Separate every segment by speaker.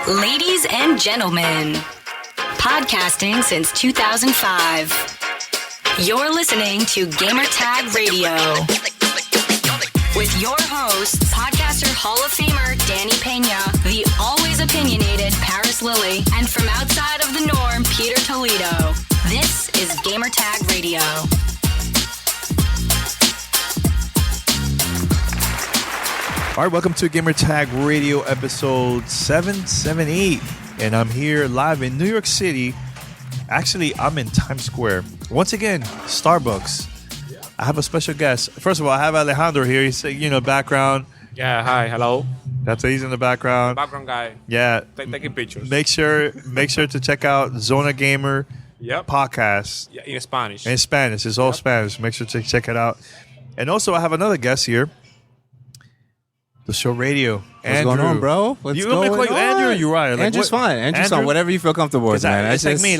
Speaker 1: Ladies and gentlemen, podcasting since 2005. You're listening to Gamertag Radio. With your hosts, podcaster Hall of Famer Danny Pena, the always opinionated Paris Lilly, and from outside of the norm, Peter Toledo. This is Gamertag Radio.
Speaker 2: All right, welcome to Gamertag Radio episode 778. And I'm here live in New York City. Actually, I'm in Times Square. Once again, Starbucks. I have a special guest. First of all, I have Alejandro here. He's, background.
Speaker 3: Yeah, hi, hello.
Speaker 2: That's he's in the background.
Speaker 3: Background guy.
Speaker 2: Yeah.
Speaker 3: Taking pictures.
Speaker 2: Make sure to check out Zona Gamer podcast.
Speaker 3: Yeah, in Spanish.
Speaker 2: In Spanish. It's all Spanish. Make sure to check it out. And also, I have another guest here. The show radio.
Speaker 4: What's going on, bro? What's
Speaker 2: you want me to call you Andrew or Uriah?
Speaker 4: Andrew's fine. Andrew's fine. Whatever you feel comfortable with, man.
Speaker 2: It's like me.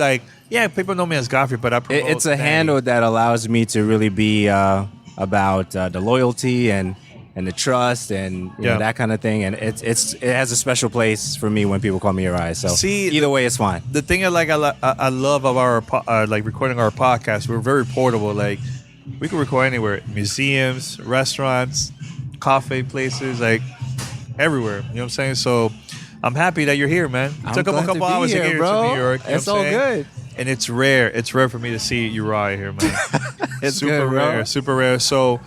Speaker 2: People know me as Godfrey, but I promote
Speaker 4: it's a handle that allows me to really be about the loyalty and the trust and you know, that kind of thing. And it has a special place for me when people call me Uriah. So either way, it's fine.
Speaker 2: The thing I love of our recording our podcast, we're very portable. Like we can record anywhere, museums, restaurants, coffee places, like everywhere. You know what I'm saying? So I'm happy that you're here, man. It took a couple hours to get here to New York.
Speaker 4: It's all good.
Speaker 2: And it's rare. It's rare for me to see Uriah here, man.
Speaker 4: It's
Speaker 2: super
Speaker 4: good,
Speaker 2: rare.
Speaker 4: bro.
Speaker 2: Super rare. So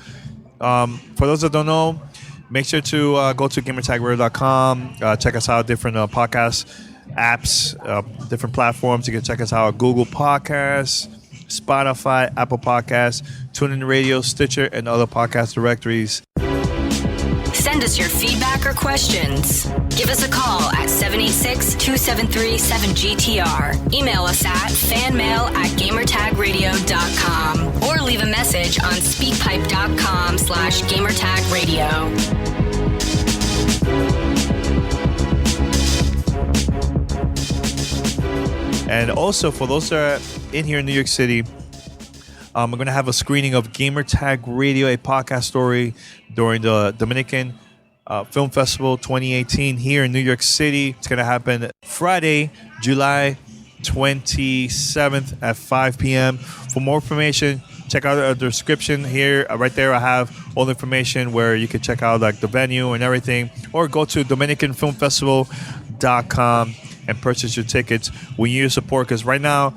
Speaker 2: for those that don't know, make sure to go to gamertagradio.com. Check us out, different podcast apps, different platforms. You can check us out, Google Podcasts, Spotify, Apple Podcasts, TuneIn Radio, Stitcher, and other podcast directories.
Speaker 1: Send us your feedback or questions. Give us a call at 786-273-7GTR. Email us at fanmail@gamertagradio.com or leave a message on speakpipe.com/gamertagradio.
Speaker 2: And also, for those that are in here in New York City, we're going to have a screening of Gamertag Radio, a podcast story during the Dominican Film Festival 2018 here in New York City. It's going to happen Friday, July 27th at 5 p.m. For more information, check out the description here. Right there, I have all the information where you can check out the venue and everything. Or go to DominicanFilmFestival.com and purchase your tickets. We need your support because right now,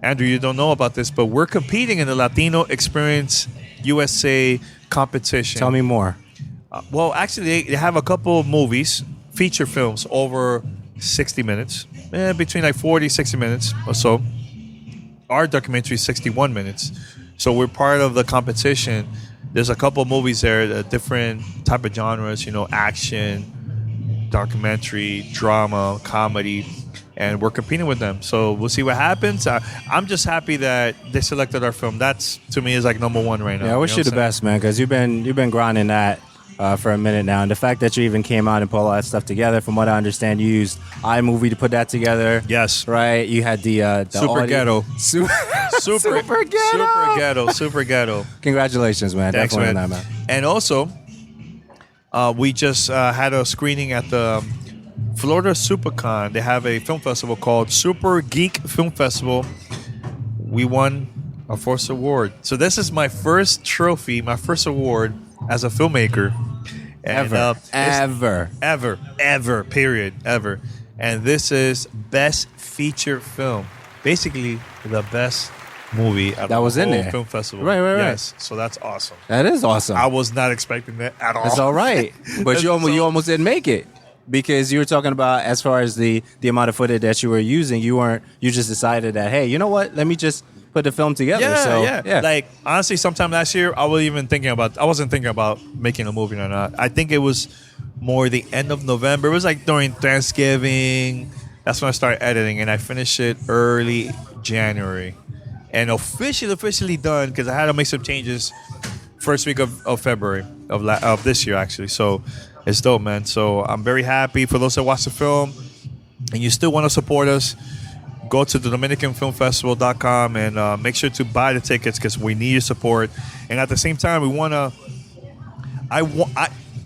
Speaker 2: Andrew, you don't know about this, but we're competing in the Latino Experience USA competition.
Speaker 4: Tell me more.
Speaker 2: Well, actually, they have a couple of movies, feature films, over 60 minutes, between 40, 60 minutes or so. Our documentary is 61 minutes. So we're part of the competition. There's a couple of movies there, different type of genres, action, documentary, drama, comedy. And we're competing with them. So we'll see what happens. I'm just happy that they selected our film. That's, to me, is number one right now.
Speaker 4: Yeah, I wish you the best, man, because you've been grinding that for a minute now. And the fact that you even came out and pulled all that stuff together, from what I understand, you used iMovie to put that together.
Speaker 2: Yes.
Speaker 4: Right? You had the
Speaker 2: Super
Speaker 4: audio.
Speaker 2: ghetto. Super ghetto. Super ghetto.
Speaker 4: Congratulations, man.
Speaker 2: Thanks,
Speaker 4: definitely
Speaker 2: man.
Speaker 4: on that, man.
Speaker 2: And also, we just had a screening at the Florida SuperCon. They have a film festival called Super Geek Film Festival. We won our first award. So this is my first trophy, my first award as a filmmaker. And, ever, period, ever. And this is Best Feature Film. Basically, the best movie at the whole film festival.
Speaker 4: Right.
Speaker 2: Yes, so that's awesome.
Speaker 4: That is awesome.
Speaker 2: I was not expecting that at all.
Speaker 4: That's all right. But you almost didn't make it. Because you were talking about, as far as the amount of footage that you were using, you just decided that, hey, you know what? Let me just put the film together.
Speaker 2: Yeah. Honestly, sometime last year, I wasn't thinking about making a movie or not. I think it was more the end of November. It was during Thanksgiving. That's when I started editing, and I finished it early January. And officially done, because I had to make some changes first week of February of this year, actually. So it's dope, man. So I'm very happy. For those that watch the film and you still want to support us, go to the DominicanFilmFestival.com and make sure to buy the tickets because we need your support. And at the same time, we want to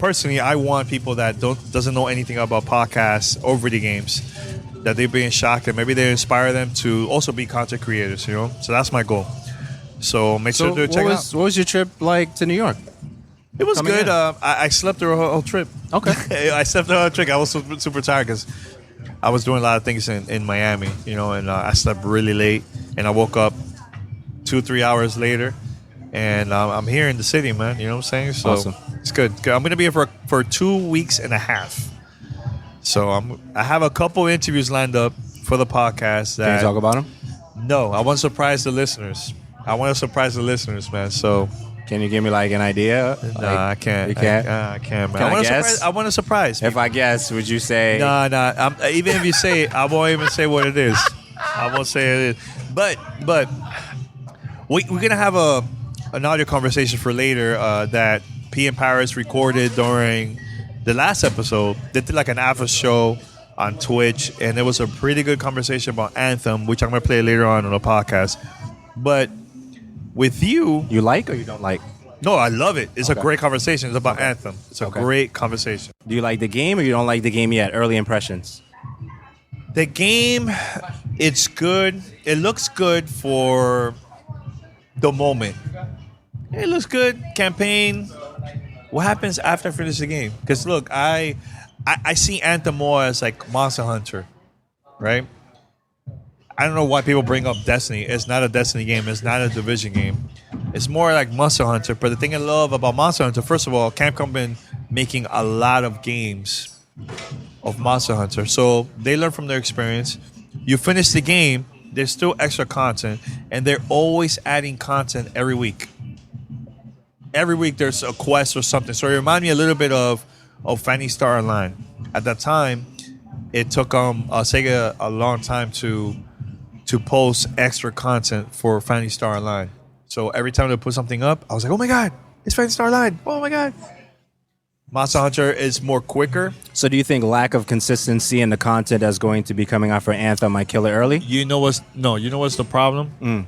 Speaker 2: personally, I want people that doesn't know anything about podcasts or video games, that they're being shocked and maybe they inspire them to also be content creators. So that's my goal. So make sure to check it out.
Speaker 4: What was your trip like to New York?
Speaker 2: It was good. I slept through a whole trip.
Speaker 4: Okay.
Speaker 2: I slept through a whole trip. I was super tired because I was doing a lot of things in Miami, and I slept really late, and I woke up 2-3 hours later, and I'm here in the city, man. You know what I'm saying? So
Speaker 4: awesome.
Speaker 2: It's good. I'm going to be here for 2 weeks and a half. So I have a couple interviews lined up for the podcast.
Speaker 4: Can you talk about them?
Speaker 2: No, I want to surprise the listeners. Man. So
Speaker 4: can you give me like an idea?
Speaker 2: No, I can't.
Speaker 4: You can't?
Speaker 2: I can't, man.
Speaker 4: Can I guess?
Speaker 2: I want to surprise people.
Speaker 4: If I guess, would you say?
Speaker 2: No. Even if you say it, I won't even say what it is. I won't say it is. But we're gonna have an audio conversation for later that P and Paris recorded during the last episode. They did like an after show on Twitch, and it was a pretty good conversation about Anthem, which I'm gonna play later on the podcast. But with you
Speaker 4: like or you don't like?
Speaker 2: No, I love it. It's a great conversation. It's about Anthem. It's a great conversation.
Speaker 4: Do you like the game or you don't like the game yet? Early impressions.
Speaker 2: The game, it's good. It looks good for the moment. It looks good. Campaign. What happens after I finish the game? Because look, I see Anthem more as like Monster Hunter, right? I don't know why people bring up Destiny. It's not a Destiny game. It's not a Division game. It's more like Monster Hunter. But the thing I love about Monster Hunter, first of all, Capcom been making a lot of games of Monster Hunter. So they learn from their experience. You finish the game, there's still extra content, and they're always adding content every week. Every week there's a quest or something. So it reminds me a little bit of Phantasy Star Online. At that time, it took Sega a long time to post extra content for Phantasy Star Online. So every time they put something up, I was like, oh my God, it's Phantasy Star Online. Oh my God. Monster Hunter is more quicker.
Speaker 4: So do you think lack of consistency in the content that's going to be coming out for Anthem might kill it early?
Speaker 2: You know what's the problem?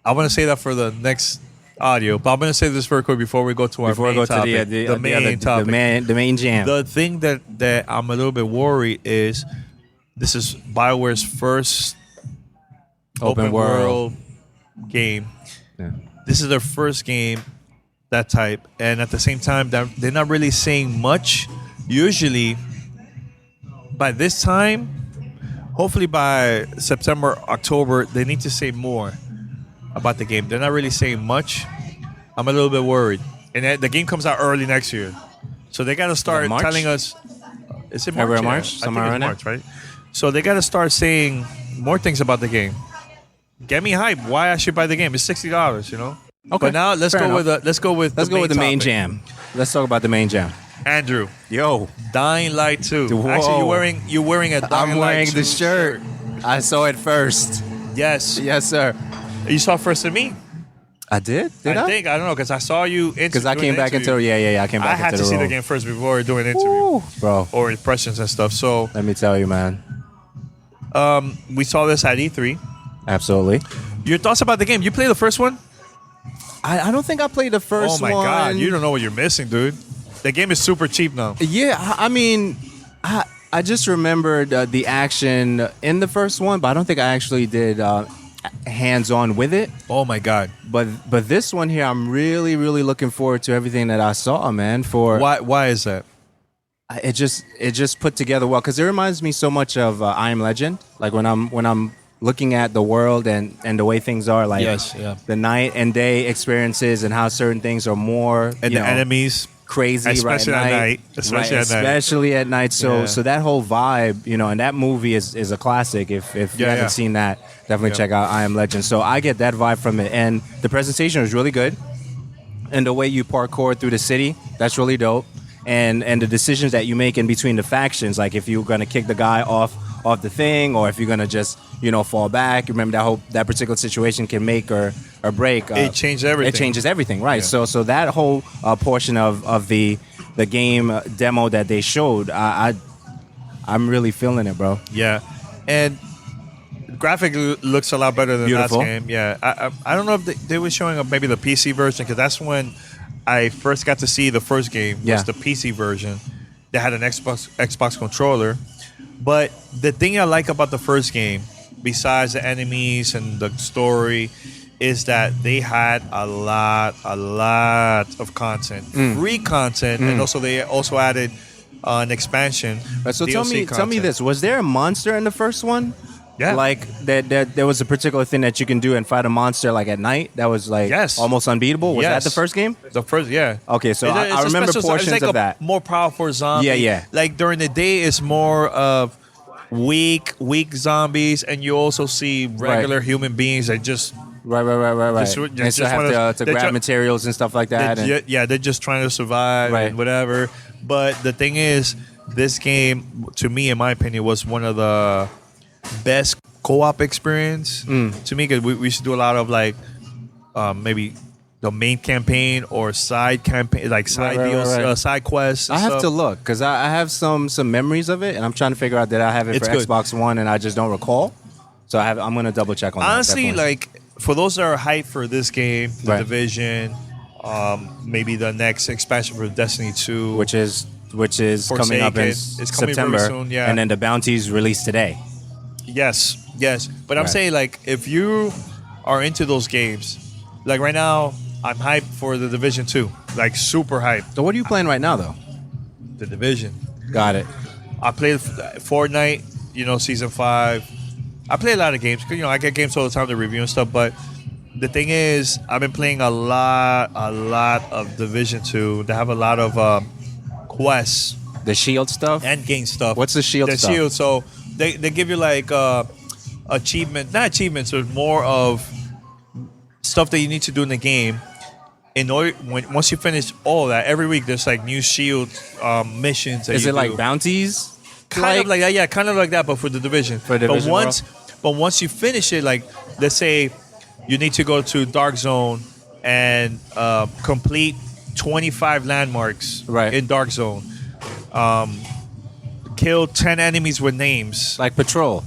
Speaker 2: I want to say that for the next audio, but I'm going to say this very quick before we go to our main topic. The main jam. The thing that I'm a little bit worried is this is BioWare's first open world game. Yeah. This is their first game, that type, and at the same time, they're not really saying much. Usually, by this time, hopefully by September, October, they need to say more about the game. They're not really saying much. I'm a little bit worried. And the game comes out early next year. So they got to start telling us. Is it March?
Speaker 4: February, March?
Speaker 2: Somewhere around March, right? So they got to start saying more things about the game. Get me hyped. Why I should buy the game? It's $60, Okay. But now let's go with the
Speaker 4: main jam. Let's talk about the main jam.
Speaker 2: Andrew.
Speaker 4: Yo.
Speaker 2: Dying Light 2.
Speaker 4: Whoa.
Speaker 2: Actually, you're wearing a Dying Light 2.
Speaker 4: I'm wearing the shirt. I saw it first.
Speaker 2: Yes.
Speaker 4: Yes, sir.
Speaker 2: You saw it first than me.
Speaker 4: I did?
Speaker 2: I think. I don't know, because I saw you.
Speaker 4: Because I came back into I came back into the
Speaker 2: I had to see the game first before doing an interview.
Speaker 4: Ooh, bro.
Speaker 2: Or impressions and stuff. So
Speaker 4: let me tell you, man.
Speaker 2: We saw this at E3.
Speaker 4: Absolutely.
Speaker 2: Your thoughts about the game? You played the first one?
Speaker 4: I don't think I played the first one.
Speaker 2: Oh, my God. You don't know what you're missing, dude. The game is super cheap now.
Speaker 4: Yeah, I mean, I just remembered the action in the first one, but I don't think I actually did hands-on with it.
Speaker 2: Oh, my God.
Speaker 4: But this one here, I'm really, really looking forward to everything that I saw, man.
Speaker 2: Why is that?
Speaker 4: It just put together well, because it reminds me so much of I Am Legend. Like when I'm looking at the world and the way things are, like the night and day experiences and how certain things are more
Speaker 2: and the enemies
Speaker 4: crazy,
Speaker 2: especially at night.
Speaker 4: Especially at night. So that whole vibe, and that movie is a classic. If you haven't seen that, definitely check out I Am Legend. So I get that vibe from it, and the presentation was really good, and the way you parkour through the city, that's really dope. And the decisions that you make in between the factions, like if you're gonna kick the guy off the thing, or if you're gonna just fall back. Remember that particular situation can make or break.
Speaker 2: It changes everything.
Speaker 4: It changes everything, right? Yeah. So that whole portion of the game demo that they showed, I'm really feeling it, bro.
Speaker 2: Yeah, and graphic looks a lot better than
Speaker 4: Beautiful.
Speaker 2: Last game. Yeah, I don't know if they were showing up maybe the PC version, because that's when I first got to see the first game was the PC version. They had an Xbox controller. But the thing I like about the first game, besides the enemies and the story, is that they had a lot of content, free content, and also they also added an expansion.
Speaker 4: Right, so
Speaker 2: DLC
Speaker 4: tell me this: was there a monster in the first one?
Speaker 2: Yeah,
Speaker 4: like there was a particular thing that you can do and fight a monster like at night that was like almost unbeatable. Was that the first game?
Speaker 2: The first, yeah.
Speaker 4: Okay, so I remember portions
Speaker 2: it's like
Speaker 4: of that.
Speaker 2: More powerful zombie.
Speaker 4: Yeah.
Speaker 2: Like during the day, it's more of weak zombies, and you also see regular human beings that just.
Speaker 4: Right. And still have to grab materials and stuff like that.
Speaker 2: They're just trying to survive and whatever. But the thing is, this game, to me, in my opinion, was one of the best co-op experience to me, because we used to do a lot of like maybe the main campaign or side campaign, like side deals, side quests.
Speaker 4: I have to look because I have some memories of it, and I'm trying to figure out that I have it for Xbox One, and I just don't recall. So I'm going to double check on that.
Speaker 2: Honestly, like for those that are hyped for this game, the Division, maybe the next expansion for Destiny 2,
Speaker 4: which is coming up in September, soon, and then the bounty's released today.
Speaker 2: Yes. But I'm saying, like, if you are into those games, like right now, I'm hyped for the Division 2, like super hyped.
Speaker 4: So what are you playing right now, though?
Speaker 2: The Division.
Speaker 4: Got it.
Speaker 2: I played Fortnite, Season 5. I play a lot of games. I get games all the time to review and stuff. But the thing is, I've been playing a lot of Division 2. They have a lot of quests.
Speaker 4: The shield stuff?
Speaker 2: End game stuff.
Speaker 4: What's the shield stuff?
Speaker 2: The shield. So they give you like achievement, not achievements, but more of stuff that you need to do in the game. In order, once you finish all that, every week there's like new shield missions. That
Speaker 4: Is
Speaker 2: you
Speaker 4: it like
Speaker 2: do.
Speaker 4: bounties?
Speaker 2: Kind of like that, yeah, kind of like that, but for the Division. But once you finish it, like let's say you need to go to Dark Zone and complete 25 landmarks in Dark Zone. Kill 10 enemies with names.
Speaker 4: Like patrol.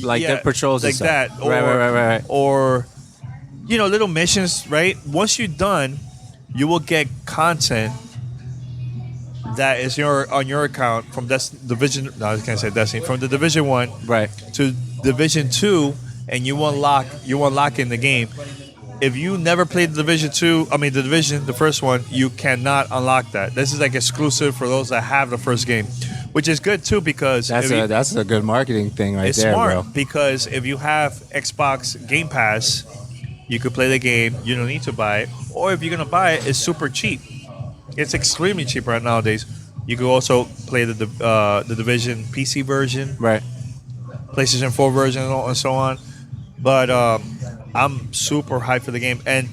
Speaker 4: Like the patrols
Speaker 2: like that. Or,
Speaker 4: right.
Speaker 2: Or, little missions, right? Once you're done, you will get content that is on your account from Division. No, I can't say Destiny. From the Division 1 to Division 2, and you unlock in the game. If you never played the Division 2, the first one, you cannot unlock that. This is like exclusive for those that have the first game, which is good too, because
Speaker 4: that's a good marketing thing right there,
Speaker 2: smart,
Speaker 4: bro.
Speaker 2: because if you have Xbox Game Pass, you could play the game. You don't need to buy it, or if you're gonna buy it, it's super cheap. It's extremely cheap right nowadays. You could also play the Division PC version, PlayStation 4 version, and so on. But I'm super hyped for the game. And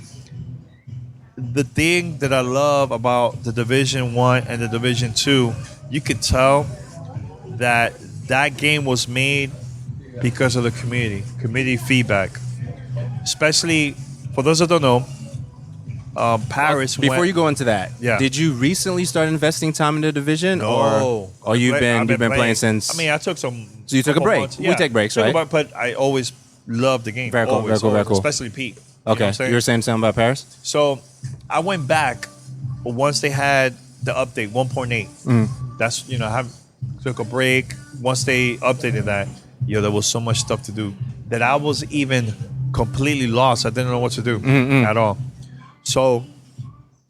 Speaker 2: the thing that I love about the Division 1 and the Division 2, you could tell that game was made because of the community feedback. Especially, for those that don't know, Paris.
Speaker 4: Before you go into that, did you recently start investing time in the Division,
Speaker 2: no,
Speaker 4: or you've been playing since?
Speaker 2: I took some.
Speaker 4: So you took a break.
Speaker 2: Months.
Speaker 4: We take breaks, right?
Speaker 2: But I always loved the game.
Speaker 4: Very cool.
Speaker 2: Especially Pete.
Speaker 4: Okay, you were saying something about Paris.
Speaker 2: So I went back once they had the update 1.8. That's I took a break once they updated that. There was so much stuff to do that I was even completely lost. I didn't know what to do at all. So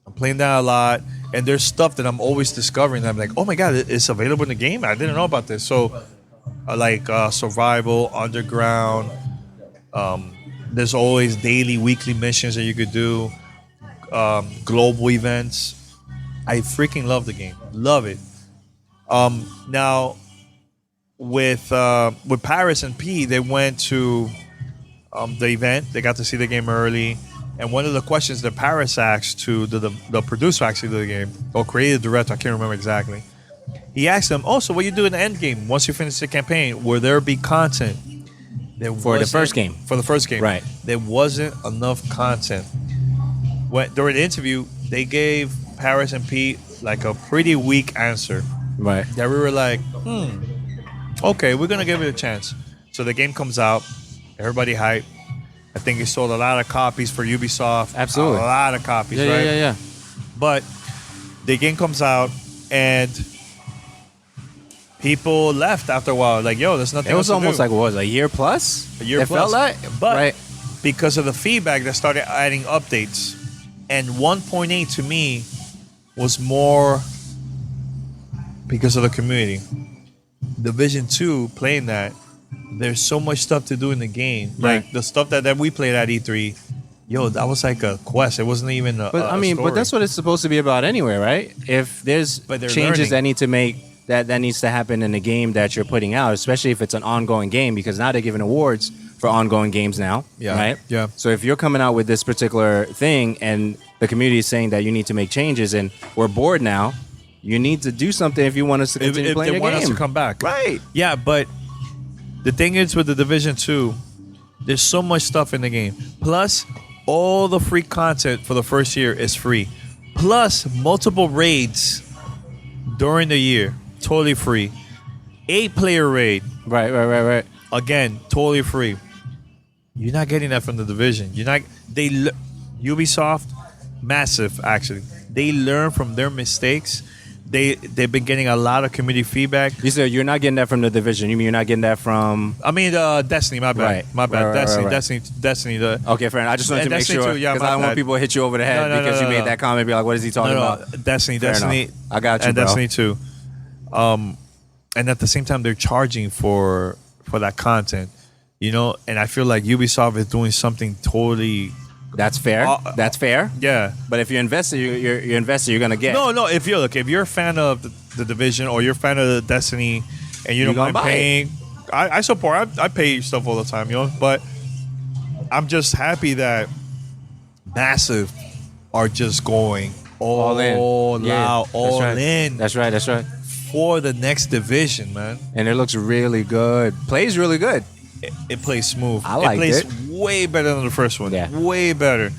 Speaker 2: I'm playing that a lot, and there's stuff that I'm always discovering. I'm like, oh my god, it's available in the game. I didn't know about this. So like survival, underground. There's always daily, weekly missions that you could do. Global events. I freaking love the game. Love it. Now with Paris and P, they went to the event. They got to see the game early. And one of the questions that Paris asked to the producer actually of the game, or creative director, I can't remember exactly. He asked them, so what you do in the end game once you finish the campaign? Will there be content?
Speaker 4: For the first game.
Speaker 2: For the first game.
Speaker 4: Right.
Speaker 2: There wasn't enough content. During the interview, they gave Paris and Pete like a pretty weak answer.
Speaker 4: Right.
Speaker 2: That we were like, okay, we're going to give it a chance. So the game comes out. Everybody hyped. I think it sold a lot of copies for Ubisoft.
Speaker 4: Absolutely.
Speaker 2: A lot of copies, right?
Speaker 4: Yeah.
Speaker 2: But the game comes out and people left after a while. Like, yo, there's nothing.
Speaker 4: It was
Speaker 2: else to
Speaker 4: almost
Speaker 2: do.
Speaker 4: like, what was it, a year plus?
Speaker 2: A year
Speaker 4: it
Speaker 2: plus.
Speaker 4: felt like,
Speaker 2: but
Speaker 4: right.
Speaker 2: because of the feedback, they started adding updates. And 1.8 to me was more because of the community. Division 2, playing that, there's so much stuff to do in the game.
Speaker 4: Right.
Speaker 2: Like the stuff that we played at E3, yo, that was like a quest. It wasn't even a
Speaker 4: But
Speaker 2: story.
Speaker 4: but that's what it's supposed to be about anyway, right? If there's
Speaker 2: But they're
Speaker 4: changes
Speaker 2: learning.
Speaker 4: that needs to happen in the game that you're putting out, especially if it's an ongoing game, because now they're giving awards for ongoing games now,
Speaker 2: Yeah.
Speaker 4: right?
Speaker 2: Yeah.
Speaker 4: So if you're coming out with this particular thing and the community is saying that you need to make changes and we're bored now, you need to do something if you want us to continue
Speaker 2: if
Speaker 4: playing
Speaker 2: they
Speaker 4: your
Speaker 2: want
Speaker 4: game.
Speaker 2: us to come back.
Speaker 4: Right.
Speaker 2: Yeah, but the thing is with the Division 2, there's so much stuff in the game. Plus, all the free content for the first year is free. Plus, multiple raids during the year, totally free. 8-player raid,
Speaker 4: Right.
Speaker 2: again, totally free. You're not getting that from the Division. Ubisoft, massive actually. They learn from their mistakes. They've been getting a lot of community feedback.
Speaker 4: You said you're not getting that from the Division. You mean you're not getting that from...
Speaker 2: I mean, Destiny. My bad.
Speaker 4: Right.
Speaker 2: My bad.
Speaker 4: Right.
Speaker 2: Destiny.
Speaker 4: Okay, friend. I just wanted to make
Speaker 2: Destiny
Speaker 4: sure
Speaker 2: too, yeah,
Speaker 4: because
Speaker 2: my
Speaker 4: I don't want
Speaker 2: bad.
Speaker 4: people to hit you over the head because you made that comment. Be like, "What is he talking about?"
Speaker 2: Destiny.
Speaker 4: Fair
Speaker 2: Destiny.
Speaker 4: enough. I got you,
Speaker 2: and
Speaker 4: bro.
Speaker 2: Destiny 2. And at the same time, they're charging for that content. You know, and I feel like Ubisoft is doing something totally.
Speaker 4: That's fair. That's fair.
Speaker 2: Yeah.
Speaker 4: But if you're invested, you're invested. You're gonna get.
Speaker 2: No. If you're a fan of the Division or you're a fan of the Destiny, and you don't mind paying, I support. I pay stuff all the time, you know. But I'm just happy that Massive are just going all in, all in.
Speaker 4: That's right.
Speaker 2: For the next Division, man.
Speaker 4: And it looks really good. Plays really good.
Speaker 2: It plays smooth.
Speaker 4: I liked
Speaker 2: it. Plays
Speaker 4: it.
Speaker 2: way better than the first one.
Speaker 4: Yeah.
Speaker 2: Way better.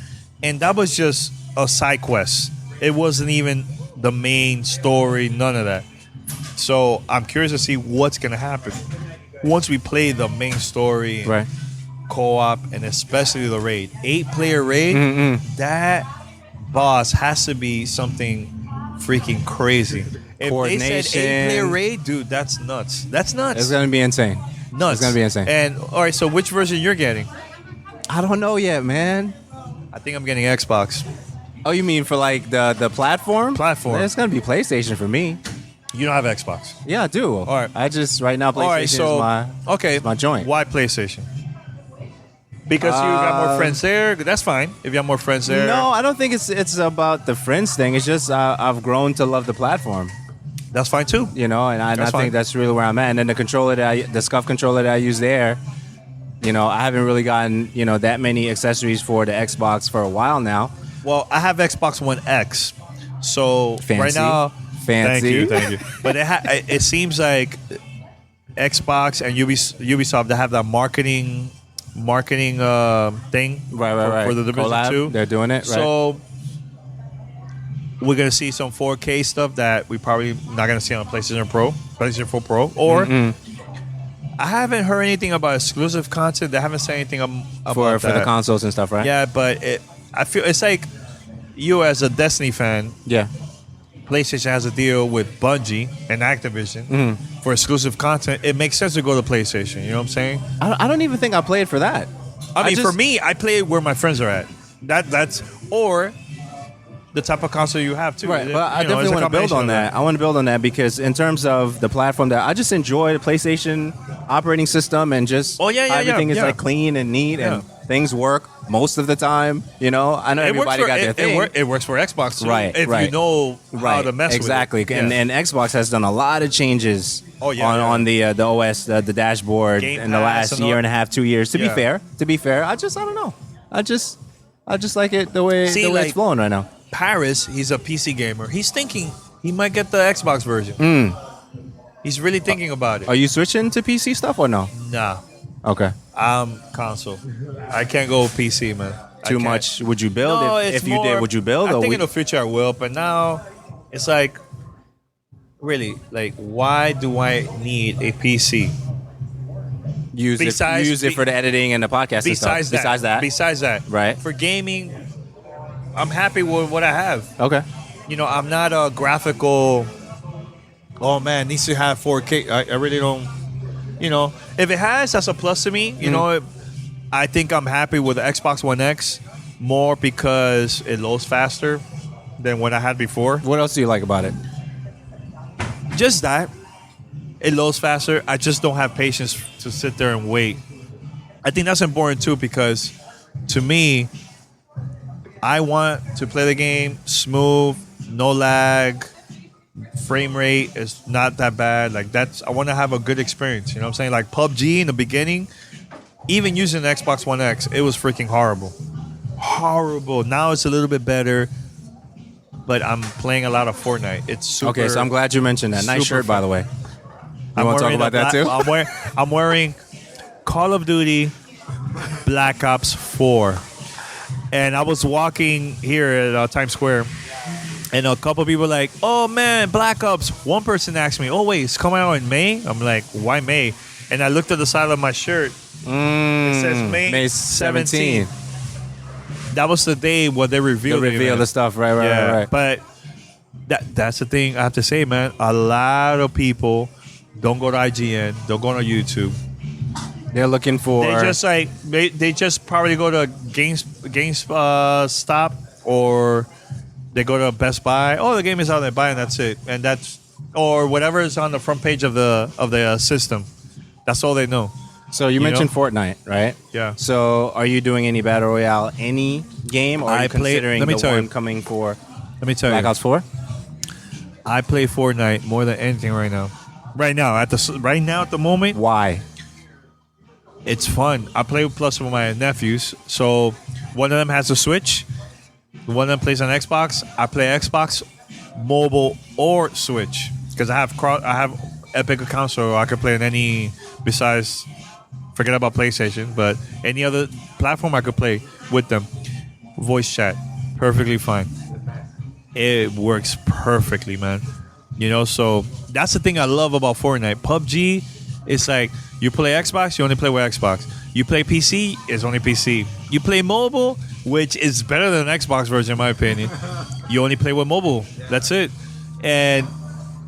Speaker 2: And that was just a side quest. It wasn't even the main story, none of that. So I'm curious to see what's going to happen. Once we play the main story,
Speaker 4: Right.
Speaker 2: co-op, and especially the raid. 8-player raid, that boss has to be something freaking crazy. If they said 8-player raid, dude, that's nuts. That's nuts.
Speaker 4: It's gonna be insane.
Speaker 2: Nuts.
Speaker 4: It's gonna be insane.
Speaker 2: And all right, so which version you're getting?
Speaker 4: I don't know yet, man.
Speaker 2: I think I'm getting Xbox.
Speaker 4: Oh, you mean for like the platform?
Speaker 2: Platform.
Speaker 4: It's gonna be PlayStation for me.
Speaker 2: You don't have Xbox.
Speaker 4: Yeah, I do.
Speaker 2: All right.
Speaker 4: I just right now PlayStation
Speaker 2: All right, so
Speaker 4: is my joint.
Speaker 2: Why PlayStation? Because you got more friends there. That's fine. If you have more friends there.
Speaker 4: No, I don't think it's about the friends thing. It's just I've grown to love the platform.
Speaker 2: That's fine too.
Speaker 4: You know, and I
Speaker 2: That's fine.
Speaker 4: think that's really where I'm at. And then the SCUF controller that I use there, you know, I haven't really gotten, you know, that many accessories for the Xbox for a while now.
Speaker 2: Well, I have Xbox One X. So
Speaker 4: Fancy.
Speaker 2: right now,
Speaker 4: Fancy.
Speaker 2: Thank you. But it seems like Xbox and Ubisoft, they have that marketing thing
Speaker 4: Right.
Speaker 2: for the Division
Speaker 4: Collab,
Speaker 2: 2.
Speaker 4: they're doing it, right?
Speaker 2: So we're gonna see some 4K stuff that we probably not gonna see on PlayStation 4 Pro, or I haven't heard anything about exclusive content. They haven't said anything about
Speaker 4: for
Speaker 2: that.
Speaker 4: the consoles and stuff, right?
Speaker 2: Yeah, but I feel it's like you as a Destiny fan.
Speaker 4: Yeah.
Speaker 2: PlayStation has a deal with Bungie and Activision for exclusive content. It makes sense to go to PlayStation. You know what I'm saying?
Speaker 4: I don't even think I played for that.
Speaker 2: I mean, for me, I play where my friends are at. That's or the type of console you have too.
Speaker 4: Right, but I definitely want to build on that. I want to build on that because in terms of the platform, that I just enjoy the PlayStation operating system and just how everything is like clean and neat and things work most of the time. You know, I know everybody got their thing.
Speaker 2: It works for Xbox too,
Speaker 4: right?
Speaker 2: If you know how to mess
Speaker 4: exactly.
Speaker 2: with it.
Speaker 4: And Xbox has done a lot of changes on the OS, the dashboard
Speaker 2: Game
Speaker 4: in the
Speaker 2: Pass
Speaker 4: last year and a half, 2 years. To be fair, I don't know. I just like it the way it's flowing right now.
Speaker 2: Paris, he's a PC gamer. He's thinking he might get the Xbox version. He's really thinking about it.
Speaker 4: Are you switching to PC stuff or no?
Speaker 2: Nah.
Speaker 4: Okay.
Speaker 2: I'm console. I can't go PC, man.
Speaker 4: Too much. Would you build?
Speaker 2: No,
Speaker 4: if you did, would you build?
Speaker 2: I think in the future I will, but now it's like, really, like, why do I need a PC?
Speaker 4: Use it for the editing and the podcast and stuff. Besides that.
Speaker 2: Right. For gaming, I'm happy with what I have.
Speaker 4: Okay.
Speaker 2: I'm not a graphical. Oh man, needs to have 4K. I really don't. If it has, that's a plus to me. I think I'm happy with the Xbox One X more because it loads faster than what I had before.
Speaker 4: What else do you like about it?
Speaker 2: Just that. It loads faster. I just don't have patience to sit there and wait. I think that's important too because to me, I want to play the game smooth, no lag, frame rate is not that bad. I want to have a good experience. You know what I'm saying? Like PUBG in the beginning, even using the Xbox One X, it was freaking horrible. Horrible. Now it's a little bit better, but I'm playing a lot of Fortnite. It's super.
Speaker 4: Okay, so I'm glad you mentioned that. Nice shirt, by the way. You want to talk about that too?
Speaker 2: I'm wearing Call of Duty Black Ops 4. And I was walking here at Times Square, and a couple people were like, oh man, Black Ops. One person asked me, oh wait, it's coming out in May? I'm like, why May? And I looked at the side of my shirt. It says May 17th. That was the day when they revealed
Speaker 4: the stuff, right.
Speaker 2: But that's the thing I have to say, man. A lot of people don't go to IGN, don't go to YouTube.
Speaker 4: They're looking for.
Speaker 2: They just probably go to GameStop or they go to Best Buy. Oh, the game is out there, buy, and that's it. And or whatever is on the front page of the system. That's all they know.
Speaker 4: So you mentioned Fortnite, right?
Speaker 2: Yeah.
Speaker 4: So are you doing any battle royale, any game, or are you considering the one coming for?
Speaker 2: Let me tell you.
Speaker 4: Black Ops 4.
Speaker 2: I play Fortnite more than anything right now. Right now, at the moment.
Speaker 4: Why?
Speaker 2: It's fun. I play plus with my nephews. So one of them has a Switch. One of them plays on Xbox. I play Xbox, mobile, or Switch because I have Epic account, so I can play on any besides. Forget about PlayStation, but any other platform I could play with them. Voice chat, perfectly fine. It works perfectly, man. So that's the thing I love about Fortnite. PUBG, it's like you play Xbox, you only play with Xbox. You play PC, it's only PC. You play mobile, which is better than an Xbox version in my opinion. You only play with mobile. That's it. And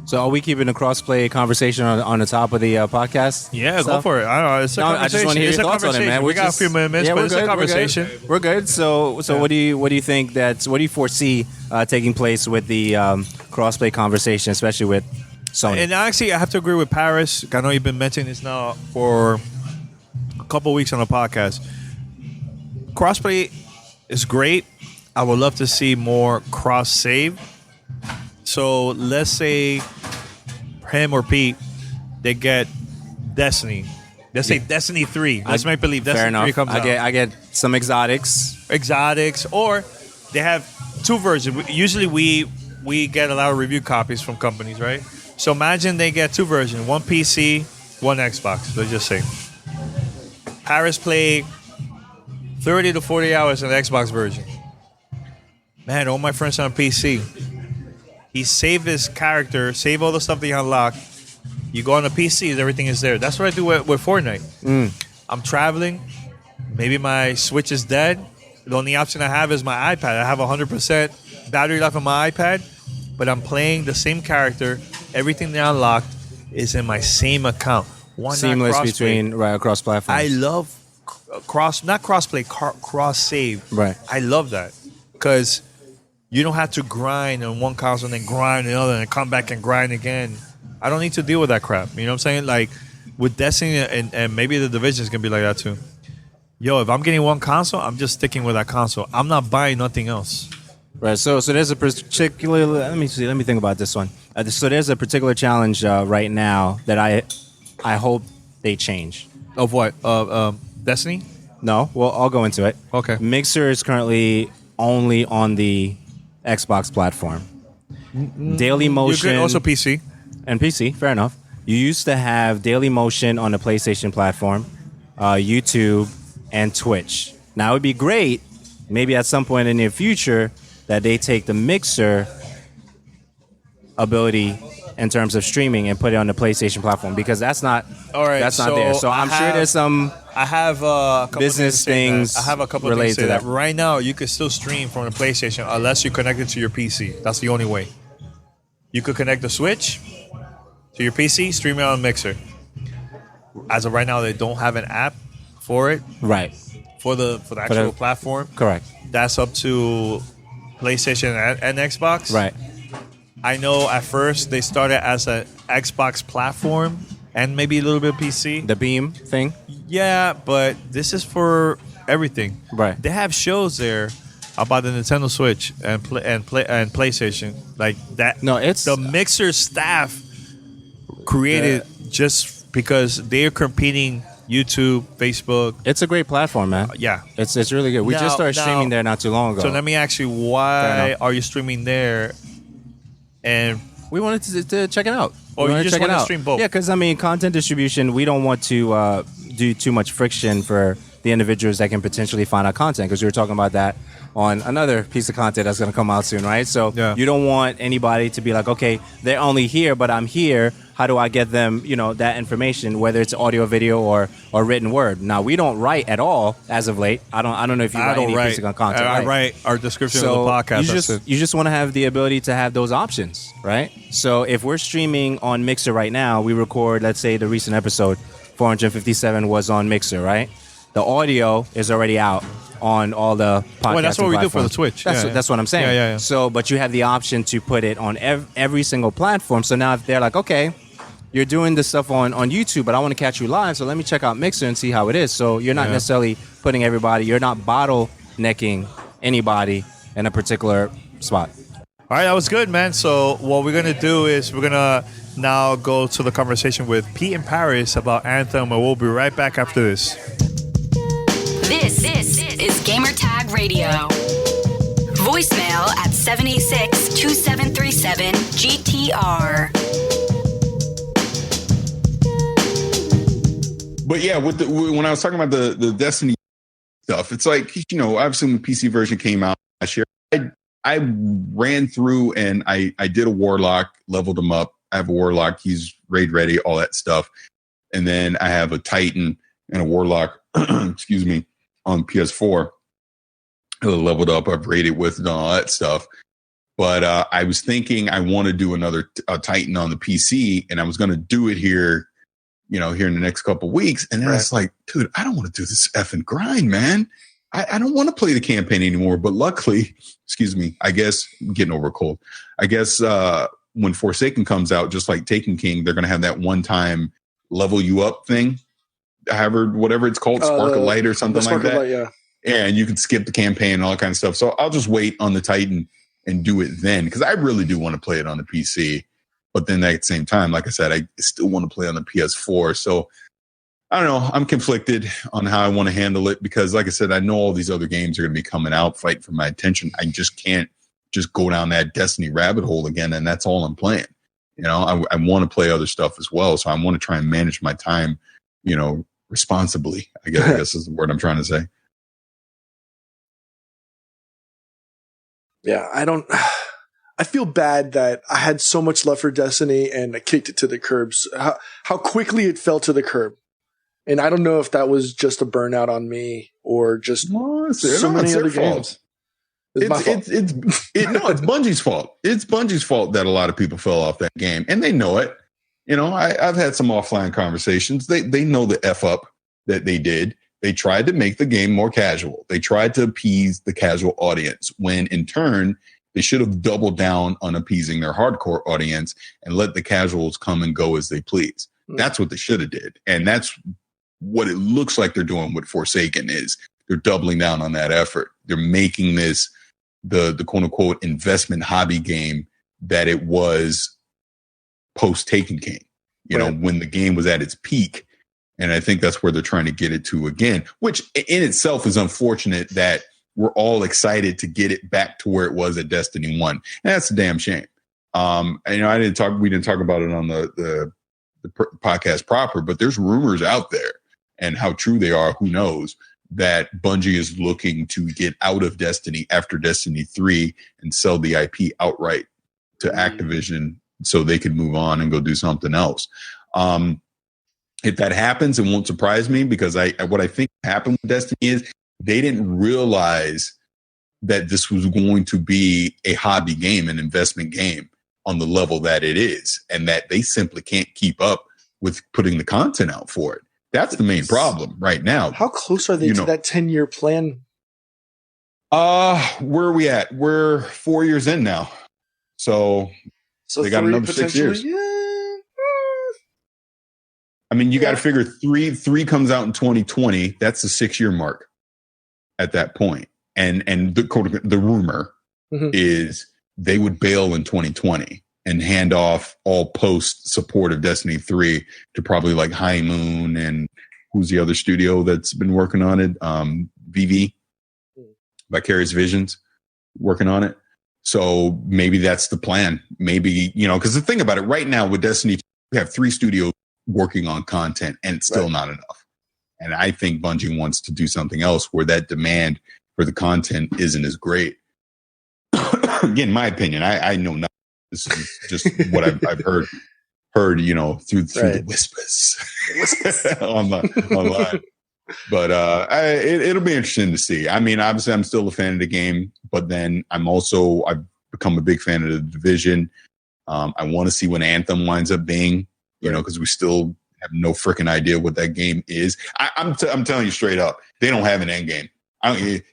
Speaker 4: so are we keeping a cross-play conversation on the top of the podcast?
Speaker 2: Yeah, go for it. I don't know. It's a conversation.
Speaker 4: I just want to hear your thoughts on it, man.
Speaker 2: We got a few minutes, but it's a conversation.
Speaker 4: We're good. So what do you think what do you foresee taking place with the cross-play conversation, especially with Sony?
Speaker 2: And actually, I have to agree with Paris. I know you've been mentioning this now for a couple of weeks on the podcast. Crossplay is great. I would love to see more cross-save. So let's say him or Pete, they get Destiny. Let's say Destiny 3. Let's make believe Destiny 3 comes out.
Speaker 4: I get some exotics,
Speaker 2: or they have two versions. Usually we get a lot of review copies from companies, right? So imagine they get two versions, one PC, one Xbox. Let's just say Paris played 30 to 40 hours in the Xbox version. Man, all my friends are on PC. He saved his character, save all the stuff that he unlocked. You go on the PC, everything is there. That's what I do with Fortnite. I'm traveling. Maybe my Switch is dead. The only option I have is my iPad. I have 100% battery life on my iPad, but I'm playing the same character. Everything that I unlocked is in my same account.
Speaker 4: Seamless between across platforms.
Speaker 2: I love cross save.
Speaker 4: Right.
Speaker 2: I love that because you don't have to grind on one console and then grind on the other and come back and grind again. I don't need to deal with that crap. You know what I'm saying? Like with Destiny and maybe the Division is gonna be like that too. Yo, if I'm getting one console, I'm just sticking with that console. I'm not buying nothing else.
Speaker 4: Right. So there's a particular. Let me think about this one. So there's a particular challenge right now that I hope they change.
Speaker 2: Of what? Destiny?
Speaker 4: No. Well, I'll go into it.
Speaker 2: Okay.
Speaker 4: Mixer is currently only on the Xbox platform. Daily Motion.
Speaker 2: You could also PC.
Speaker 4: And PC, fair enough. You used to have Daily Motion on the PlayStation platform, YouTube, and Twitch. Now, it would be great, maybe at some point in the near future, that they take the Mixer ability in terms of streaming and put it on the PlayStation platform, because that's not not there. So I'm sure there's some.
Speaker 2: I have a couple
Speaker 4: business things.
Speaker 2: I have a couple
Speaker 4: related
Speaker 2: of things to that. Right now, you can still stream from the PlayStation unless you connect it to your PC. That's the only way. You could connect the Switch to your PC, stream it on Mixer. As of right now, they don't have an app for it.
Speaker 4: Right.
Speaker 2: For the actual platform.
Speaker 4: Correct.
Speaker 2: That's up to PlayStation and Xbox.
Speaker 4: Right.
Speaker 2: I know at first they started as an Xbox platform and maybe a little bit of PC.
Speaker 4: The Beam thing.
Speaker 2: Yeah, but this is for everything.
Speaker 4: Right.
Speaker 2: They have shows there about the Nintendo Switch and PlayStation like that.
Speaker 4: No, it's
Speaker 2: the Mixer staff created just because they're competing. YouTube, Facebook.
Speaker 4: It's a great platform, man.
Speaker 2: Yeah.
Speaker 4: It's really good. We just started streaming there not too long ago.
Speaker 2: So let me ask you, why are you streaming there? And
Speaker 4: we wanted to check it out.
Speaker 2: Or you just want to stream both?
Speaker 4: Yeah, because, I mean, content distribution, we don't want to do too much friction for the individuals that can potentially find our content, because we were talking about that on another piece of content that's going to come out soon, right? So you don't want anybody to be like, okay, they're only here, but I'm here. How do I get them, that information, whether it's audio, video, or written word? Now, we don't write at all as of late. I don't know if you write any piece of content.
Speaker 2: I write our description of the podcast.
Speaker 4: You just want to have the ability to have those options, right? So if we're streaming on Mixer right now, we record, let's say the recent episode, 457 was on Mixer, right? The audio is already out on all the podcasting
Speaker 2: that's what we do for the
Speaker 4: platforms.
Speaker 2: Twitch.
Speaker 4: That's what I'm saying.
Speaker 2: Yeah.
Speaker 4: So, but you have the option to put it on every single platform. So now if they're like, okay, you're doing this stuff on YouTube, but I want to catch you live, so let me check out Mixer and see how it is. So you're not necessarily putting everybody, you're not bottlenecking anybody in a particular spot.
Speaker 2: All right, that was good, man. So what we're going to do is we're going to now go to the conversation with Pete and Paris about Anthem, and we'll be right back after this.
Speaker 1: This is Gamertag Radio. Voicemail at 786-2737-GTR.
Speaker 5: But yeah, when I was talking about the Destiny stuff, it's like, obviously when the PC version came out last year, I ran through and I did a Warlock, leveled him up. I have a Warlock, he's raid ready, all that stuff. And then I have a Titan and a Warlock, excuse me, on PS4. Leveled up, I've raided with and all that stuff. But I was thinking I want to do another Titan on the PC, and I was going to do it here here in the next couple of weeks. And then I was like, dude, I don't want to do this effing grind, man. I don't want to play the campaign anymore. But luckily, excuse me, I guess I'm getting over a cold. I guess when Forsaken comes out, just like Taken King, they're going to have that one-time level you up thing. Whatever it's called, Spark of Light or something like that. Light, and you can skip the campaign and all that kind of stuff. So I'll just wait on the Titan and do it then, because I really do want to play it on the PC. But then at the same time, like I said, I still want to play on the PS4. So I don't know. I'm conflicted on how I want to handle it, because like I said, I know all these other games are going to be coming out, fighting for my attention. I just can't just go down that Destiny rabbit hole again. And that's all I'm playing. I want to play other stuff as well. So I want to try and manage my time, responsibly, I guess is the word I'm trying to say.
Speaker 6: Yeah, I feel bad that I had so much love for Destiny and I kicked it to the curbs. How quickly it fell to the curb. And I don't know if that was just a burnout on me or just so many other games.
Speaker 5: It's Bungie's fault. It's Bungie's fault that a lot of people fell off that game, and they know it. I've had some offline conversations. They know the F up that they did. They tried to make the game more casual. They tried to appease the casual audience, when in turn they should have doubled down on appeasing their hardcore audience and let the casuals come and go as they please. That's what they should have did. And that's what it looks like they're doing with Forsaken. Is they're doubling down on that effort. They're making this the quote unquote investment hobby game that it was post Taken King, when the game was at its peak. And I think that's where they're trying to get it to again, which in itself is unfortunate that we're all excited to get it back to where it was at Destiny 1. And that's a damn shame. And, we didn't talk about it on the podcast proper, but there's rumors out there, and how true they are, who knows, that Bungie is looking to get out of Destiny after Destiny 3 and sell the IP outright to Activision so they could move on and go do something else. If that happens, it won't surprise me, because what I think happened with Destiny is they didn't realize that this was going to be a hobby game, an investment game on the level that it is, and that they simply can't keep up with putting the content out for it. That's the main problem right now.
Speaker 6: How close are they to that 10-year plan?
Speaker 5: Where are we at? We're 4 years in now. So they got another 6 years.
Speaker 6: Yeah.
Speaker 5: I mean, you got to figure three comes out in 2020. That's the 6-year mark at that point. And the rumor is they would bail in 2020 and hand off all post support of Destiny 3 to probably like High Moon, and who's the other studio that's been working on it? VV, Vicarious Visions, working on it. So maybe that's the plan. Maybe, because the thing about it right now with Destiny, we have 3 studios working on content, and it's still not enough. And I think Bungie wants to do something else where that demand for the content isn't as great. Again, my opinion, I know nothing. This is just what I've heard, through the whispers online. But it'll be interesting to see. I mean, obviously, I'm still a fan of the game, but then I've become a big fan of the Division. I want to see what Anthem winds up being, because we still have no freaking idea what that game is. I'm telling you straight up, they don't have an end game.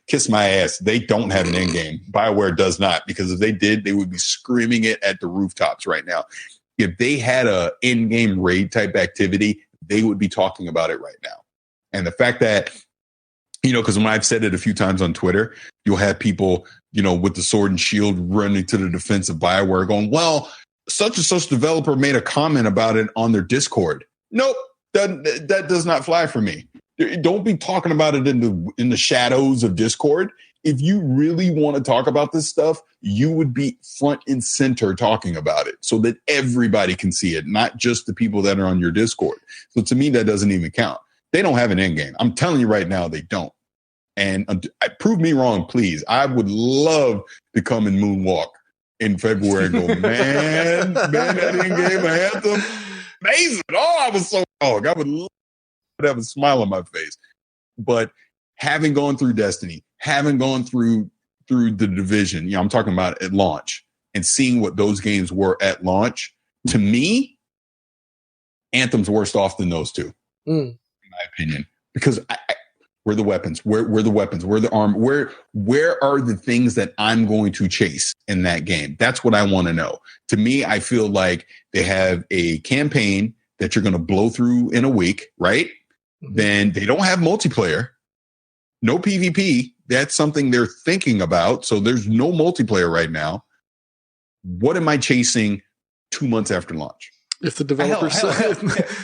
Speaker 5: Kiss my ass. They don't have an end game. BioWare does not, because if they did, they would be screaming it at the rooftops right now. If they had a end game raid type activity, they would be talking about it right now. And the fact that, because when I've said it a few times on Twitter, you'll have people, with the sword and shield running to the defense of BioWare going, well, such and such developer made a comment about it on their Discord. Nope, that does not fly for me. Don't be talking about it in the shadows of Discord. If you really want to talk about this stuff, you would be front and center talking about it so that everybody can see it, not just the people that are on your Discord. So to me, that doesn't even count. They don't have an end game. I'm telling you right now, they don't. And prove me wrong, please. I would love to come and moonwalk in February and go, man, that end game Anthem, amazing. Oh, I was so wrong. I would love to have a smile on my face. But having gone through Destiny, having gone through the Division, I'm talking about at launch, and seeing what those games were at launch, to me, Anthem's worse off than those two, in my opinion. Because where are the weapons? Where are the weapons? Where are the armor? Where are the things that I'm going to chase in that game? That's what I want to know. To me, I feel like they have a campaign that you're going to blow through in a week, right? Mm-hmm. Then they don't have multiplayer, no PvP. That's something they're thinking about. So there's no multiplayer right now. What am I chasing 2 months after launch?
Speaker 6: If the developers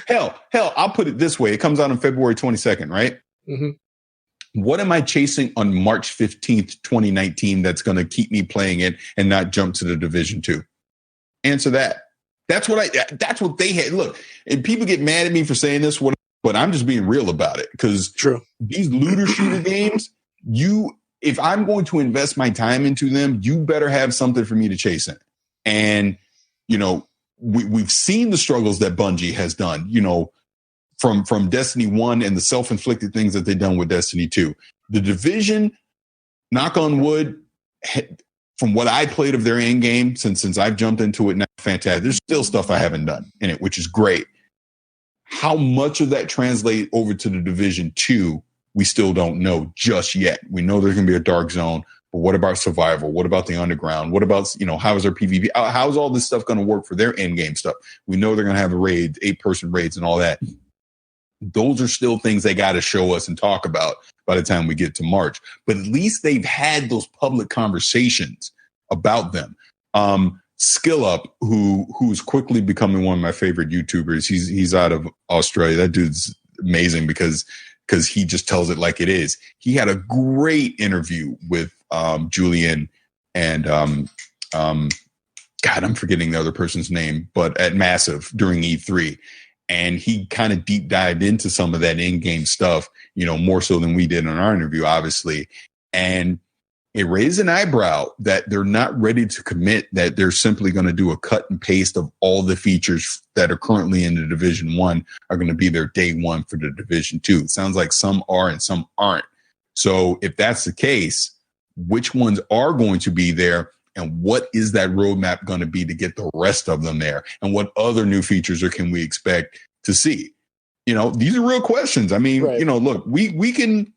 Speaker 5: hell, I'll put it this way. It comes out on February 22nd, right? Mm-hmm. What am I chasing on March 15th, 2019 that's going to keep me playing it and not jump to the Division 2? Answer that. That's what they had. Look, and people get mad at me for saying this, but I'm just being real about it, because these looter shooter games, if I'm going to invest my time into them, you better have something for me to chase in. And, we've seen the struggles that Bungie has done, from Destiny 1 and the self-inflicted things that they've done with Destiny 2. The Division, knock on wood, from what I played of their end game since I've jumped into it now, fantastic. There's still stuff I haven't done in it, which is great. How much of that translate over to the Division 2, we still don't know just yet. We know there's going to be a dark zone, but what about survival? What about the underground? What about, how is their PvP? How is all this stuff going to work for their end game stuff? We know they're going to have a raid, 8-person raids and all that. Those are still things they got to show us and talk about by the time we get to March. But at least they've had those public conversations about them. Skill Up, who's quickly becoming one of my favorite YouTubers. He's out of Australia. That dude's amazing because he just tells it like it is. He had a great interview with Julian and God, I'm forgetting the other person's name, but at Massive during E3. And he kind of deep dived into some of that in-game stuff, more so than we did in our interview, obviously. And, it raised an eyebrow that they're not ready to commit that they're simply going to do a cut and paste of all the features that are currently in the Division 1 are going to be their day one for the Division 2. It sounds like some are and some aren't. So if that's the case, which ones are going to be there, and what is that roadmap going to be to get the rest of them there? And what other new features can we expect to see? These are real questions. I mean, look, we can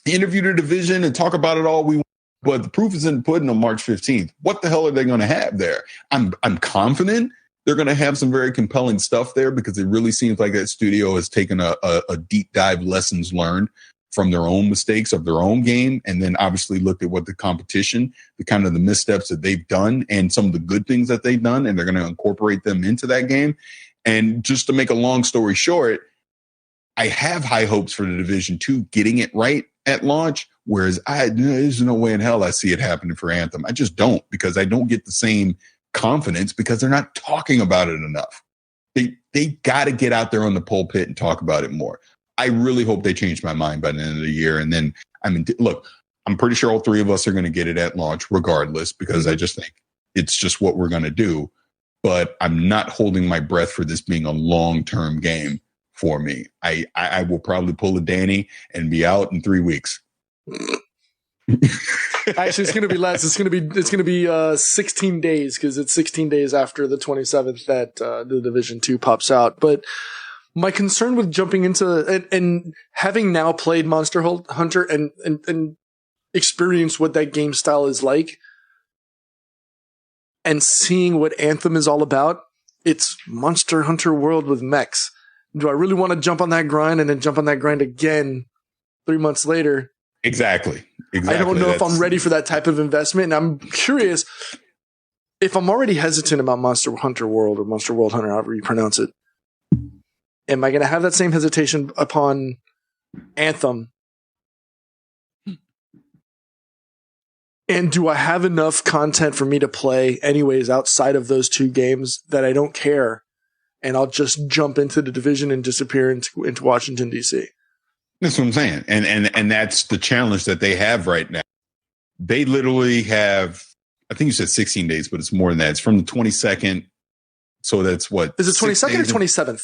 Speaker 5: interview the division and talk about it all we want, but the proof is in the pudding on March 15th. What the hell are they going to have there? I'm confident they're going to have some very compelling stuff there, because it really seems like that studio has taken a deep dive lessons learned from their own mistakes of their own game, and then obviously looked at what the competition, the kind of the missteps that they've done and some of the good things that they've done, and they're going to incorporate them into that game. And just to make a long story short, I have high hopes for the Division 2 getting it right at launch, whereas there's no way in hell I see it happening for Anthem. I just don't, because I don't get the same confidence, because they're not talking about it enough. They got to get out there on the pulpit and talk about it more. I really hope they change my mind by the end of the year. And then, look, I'm pretty sure all three of us are going to get it at launch regardless, because I just think it's just what we're going to do. But I'm not holding my breath for this being a long-term game for me. I will probably pull a Danny and be out in 3 weeks.
Speaker 6: Actually, it's going to be less. It's going to be 16 days, because it's 16 days after the 27th that the Division 2 pops out. But my concern with jumping into and having now played Monster Hunter and experienced what that game style is like, and seeing what Anthem is all about, it's Monster Hunter World with mechs. Do I really want to jump on that grind and then jump on that grind again 3 months later?
Speaker 5: Exactly.
Speaker 6: I don't know if I'm ready for that type of investment. And I'm curious if I'm already hesitant about Monster Hunter World, or Monster World Hunter, however you pronounce it. Am I going to have that same hesitation upon Anthem? And do I have enough content for me to play anyways outside of those two games that I don't care, and I'll just jump into the division and disappear into Washington, D.C.?
Speaker 5: That's what I'm saying. And that's the challenge that they have right now. They literally have, I think you said 16 days, but it's more than that. It's from the 22nd. So that's what?
Speaker 6: Is it 22nd or 27th?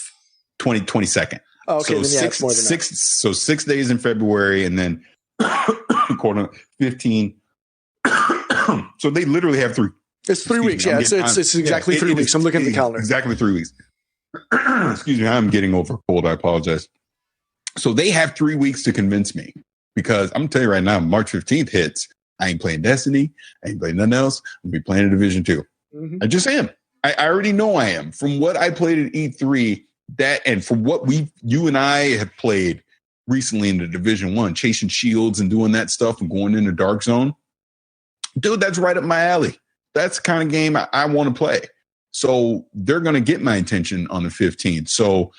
Speaker 5: 22nd.
Speaker 6: Oh, okay.
Speaker 5: So
Speaker 6: then it's more than that.
Speaker 5: So 6 days in February, and then 15. So they literally have three.
Speaker 6: It's 3 weeks. Yeah, it's exactly 3 weeks. I'm looking at the calendar.
Speaker 5: Exactly 3 weeks. Excuse me. I'm getting over a cold. I apologize. So they have 3 weeks to convince me, because I'm going to tell you right now, March 15th hits. I ain't playing Destiny. I ain't playing nothing else. I'm going to be playing a Division 2. Mm-hmm. I just am. I already know I am. From what I played at E3, and from what you and I have played recently in the Division 1, chasing shields and doing that stuff and going into Dark Zone, dude, that's right up my alley. That's the kind of game I want to play. So they're going to get my attention on the 15th. So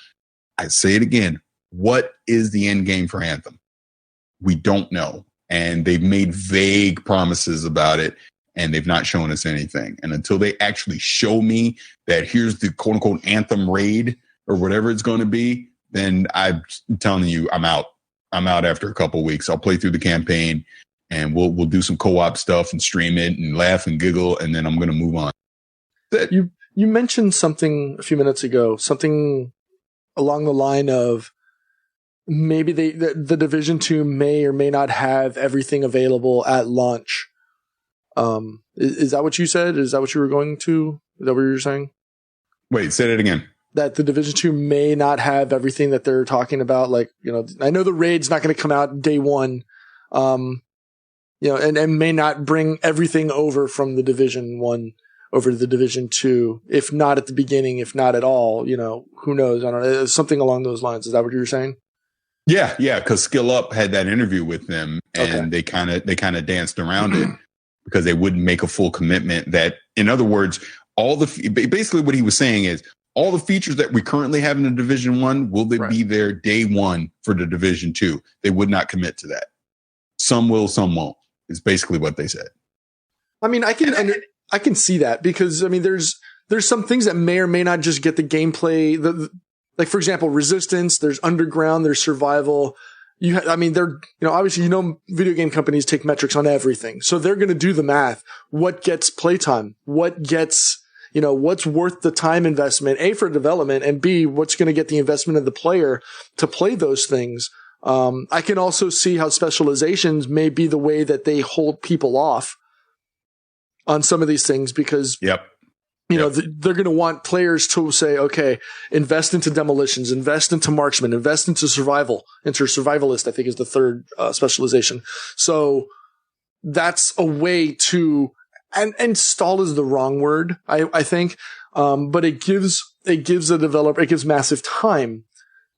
Speaker 5: I say it again. What is the end game for Anthem? We don't know. And they've made vague promises about it, and they've not shown us anything. And until they actually show me that here's the quote unquote Anthem raid or whatever it's going to be, then I'm telling you, I'm out. I'm out after a couple of weeks. I'll play through the campaign, and we'll do some co-op stuff and stream it and laugh and giggle, and then I'm going to move on.
Speaker 6: You mentioned something a few minutes ago, something along the line of maybe the Division 2 may or may not have everything available at launch. Is that what you said? Is that what you were going to? Is that what you were saying?
Speaker 5: Wait, say that again. That
Speaker 6: the Division 2 may not have everything that they're talking about. Like, I know the raid's not going to come out day one. And may not bring everything over from the Division 1 over to the Division 2, if not at the beginning, if not at all. Who knows? I don't know. Something along those lines. Is that what you were saying?
Speaker 5: Yeah, because Skill Up had that interview with them, and they kind of danced around it because they wouldn't make a full commitment. That, in other words, basically what he was saying is all the features that we currently have in the Division 1, will they be there day one for the Division 2? They would not commit to that. Some will, some won't. Is basically what they said. I mean, I can see that, because there's some things that may or may not just get the gameplay. Like, for example, Resistance. There's Underground. There's Survival.
Speaker 6: I mean, they're, obviously, video game companies take metrics on everything. So they're going to do the math. What gets playtime? What gets, what's worth the time investment, A, for development, and B, what's going to get the investment of the player to play those things. I can also see how specializations may be the way that they hold people off on some of these things because, they're going to want players to say, okay, invest into demolitions, invest into marksman, invest into survivalist, I think is the third specialization. So that's a way to, and stall is the wrong word, I think. But it gives a developer, it gives massive time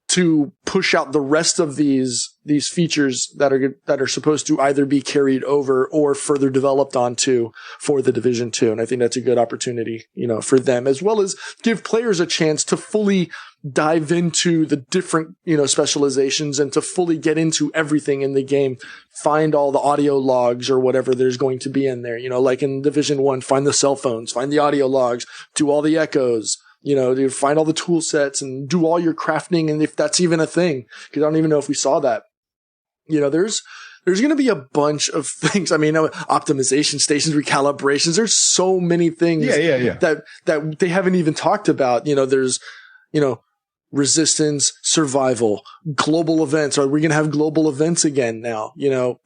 Speaker 6: to push out the rest of these features that are supposed to either be carried over or further developed onto for the Division 2. And I think that's a good opportunity, for them, as well as give players a chance to fully dive into the different, specializations and to fully get into everything in the game, find all the audio logs or whatever there's going to be in there, like in Division 1, find the cell phones, find the audio logs, do all the echoes, to find all the tool sets and do all your crafting. And if that's even a thing, because I don't even know if we saw that, there's going to be a bunch of things. I mean, optimization stations, recalibrations. There's so many things that they haven't even talked about. There's, resistance, survival, global events. Are we going to have global events again now?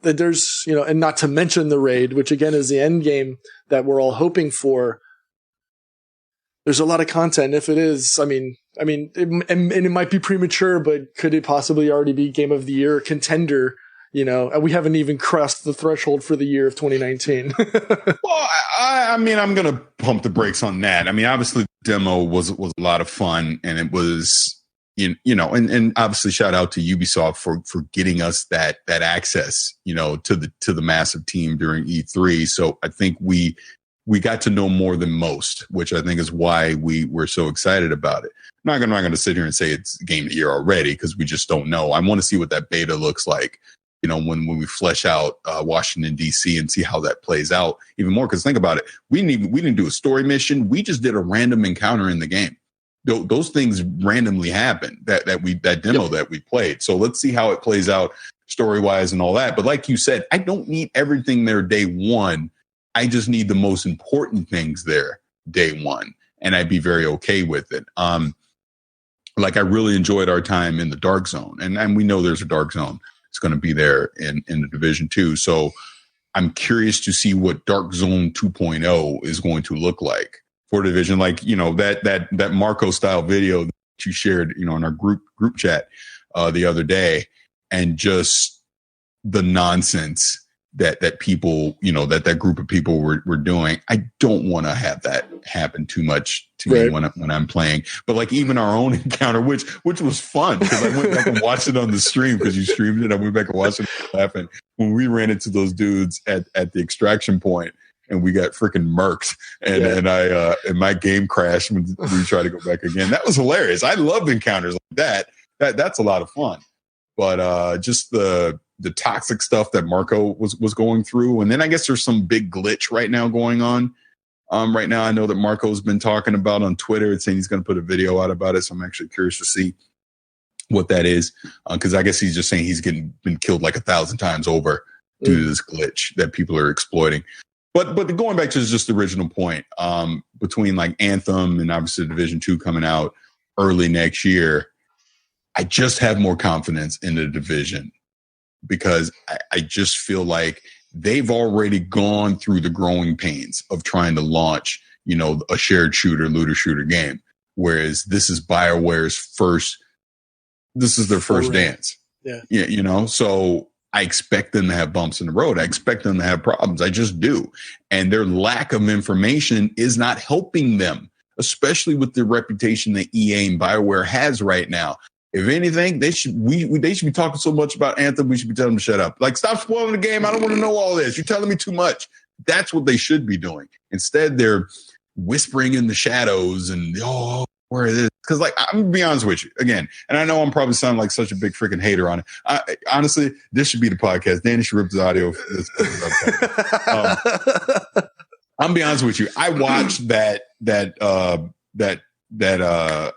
Speaker 6: There's, and not to mention the raid, which again is the end game that we're all hoping for. There's a lot of content. If it is, it might be premature, but could it possibly already be Game of the Year contender? And we haven't even crossed the threshold for the year of 2019.
Speaker 5: Well, I'm going to pump the brakes on that. I mean, obviously the demo was a lot of fun, and it was, and obviously shout out to Ubisoft for getting us that access, to the massive team during E3. So I think we got to know more than most, which I think is why we were so excited about it. I'm not going to sit here and say it's Game of the Year already, because we just don't know. I want to see what that beta looks like, when we flesh out Washington, D.C. and see how that plays out even more. Because think about it. We didn't do a story mission. We just did a random encounter in the game. Those things randomly happen, that demo that we played. So let's see how it plays out story-wise and all that. But like you said, I don't need everything there day one. I just need the most important things there day one, and I'd be very okay with it. Like I really enjoyed our time in the Dark Zone, and we know there's a Dark Zone. It's going to be there in the Division 2. So I'm curious to see what Dark Zone 2.0 is going to look like for Division. Like, that Marco style video that you shared, in our group chat the other day, and just the nonsense that people, that group of people were doing. I don't want to have that happen too much to me when I'm playing. But like even our own encounter, which was fun, because I went back and watched it on the stream, because you streamed it. I went back and watched it laughing when we ran into those dudes at the extraction point, and we got freaking murked, and my game crashed when we tried to go back again. That was hilarious. I love encounters like that. That's a lot of fun. But just the toxic stuff that Marco was going through. And then I guess there's some big glitch right now going on. Right now, I know that Marco's been talking about on Twitter. It's saying he's going to put a video out about it. So I'm actually curious to see what that is. Because I guess he's just saying he's been killed like 1,000 times over due to this glitch that people are exploiting. But going back to just the original point, between like Anthem and obviously Division 2 coming out early next year, I just have more confidence in the Division, because I just feel like they've already gone through the growing pains of trying to launch, a shared looter shooter game. Whereas this is BioWare's first dance. Yeah. So I expect them to have bumps in the road. I expect them to have problems. I just do. And their lack of information is not helping them, especially with the reputation that EA and BioWare has right now. If anything, they should be talking so much about Anthem, we should be telling them to shut up. Like, stop spoiling the game. I don't want to know all this. You're telling me too much. That's what they should be doing. Instead, they're whispering in the shadows and, where is it? Because, like, I'm going to be honest with you again, and I know I'm probably sounding like such a big freaking hater on it. Honestly, this should be the podcast. Danny should rip the audio. I'm going to be honest with you. I watched that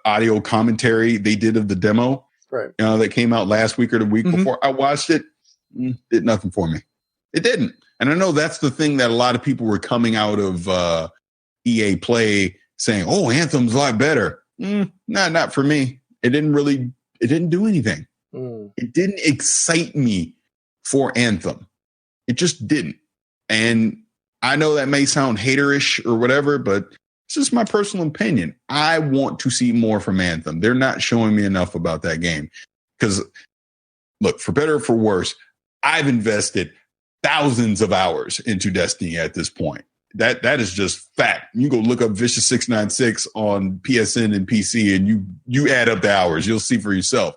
Speaker 5: audio commentary they did of the demo.
Speaker 6: right?
Speaker 5: That came out last week or the week before. I watched it. Did nothing for me. It didn't. And I know that's the thing that a lot of people were coming out of EA Play saying, "Oh, Anthem's a lot better." Not for me. It didn't do anything. It didn't excite me for Anthem. It just didn't. And I know that may sound haterish or whatever, but it's just my personal opinion. I want to see more from Anthem. They're not showing me enough about that game. Because, look, for better or for worse, I've invested thousands of hours into Destiny at this point. That is just fact. You go look up Vicious 696 on PSN and PC, and you add up the hours. You'll see for yourself.